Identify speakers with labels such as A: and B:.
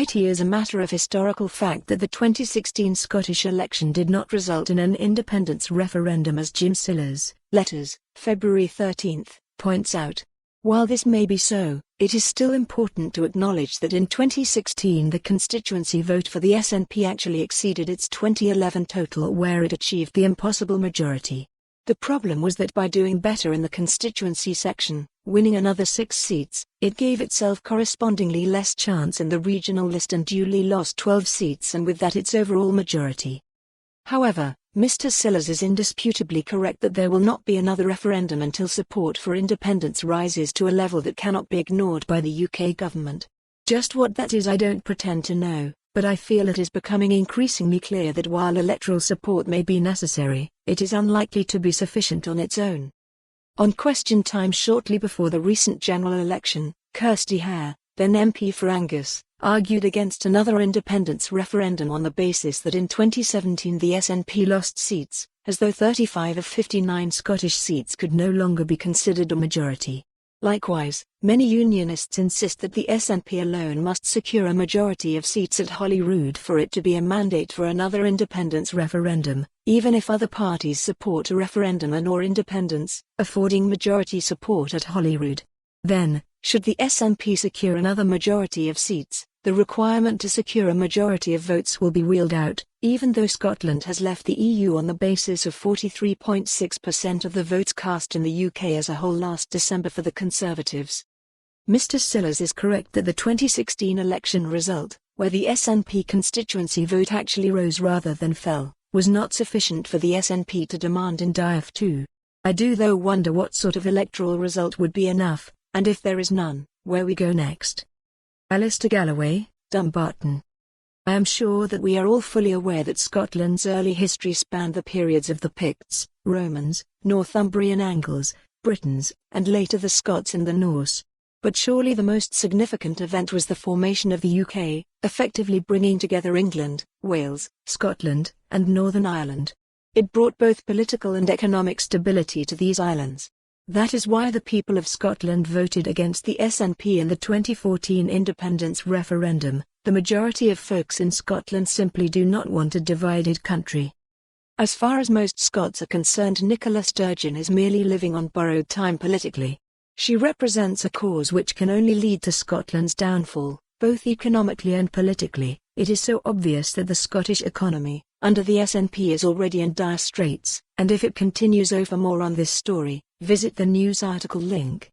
A: It is a matter of historical fact that the 2016 Scottish election did not result in an independence referendum, as Jim Sillars, Letters, February 13, points out. While this may be so, it is still important to acknowledge that in 2016 the constituency vote for the SNP actually exceeded its 2011 total, where it achieved the impossible majority. The problem was that by doing better in the constituency section, winning another 6 seats, it gave itself correspondingly less chance in the regional list and duly lost 12 seats, and with that its overall majority. However, Mr. Sillars is indisputably correct that there will not be another referendum until support for independence rises to a level that cannot be ignored by the UK government. Just what that is I don't pretend to know, but I feel it is becoming increasingly clear that while electoral support may be necessary, it is unlikely to be sufficient on its own. On question time shortly before the recent general election, Kirsty Hare, then MP for Angus, argued against another independence referendum on the basis that in 2017 the SNP lost seats, as though 35 of 59 Scottish seats could no longer be considered a majority. Likewise, many unionists insist that the SNP alone must secure a majority of seats at Holyrood for it to be a mandate for another independence referendum, even if other parties support a referendum and/or independence, affording majority support at Holyrood. Then, should the SNP secure another majority of seats, the requirement to secure a majority of votes will be wheeled out, even though Scotland has left the EU on the basis of 43.6% of the votes cast in the UK as a whole last December for the Conservatives. Mr. Sillars is correct that the 2016 election result, where the SNP constituency vote actually rose rather than fell, was not sufficient for the SNP to demand Indyref2. I do though wonder what sort of electoral result would be enough, and if there is none, where we go next. Alistair Galloway, Dumbarton. I am sure that we are all fully aware that Scotland's early history spanned the periods of the Picts, Romans, Northumbrian Angles, Britons, and later the Scots and the Norse. But surely the most significant event was the formation of the UK, effectively bringing together England, Wales, Scotland, and Northern Ireland. It brought both political and economic stability to these islands. That is why the people of Scotland voted against the SNP in the 2014 independence referendum. The majority of folks in Scotland simply do not want a divided country. As far as most Scots are concerned, Nicola Sturgeon is merely living on borrowed time politically. She represents a cause which can only lead to Scotland's downfall, both economically and politically. It is so obvious that the Scottish economy, under the SNP, is already in dire straits, and if it continues. For more on this story, visit the news article link.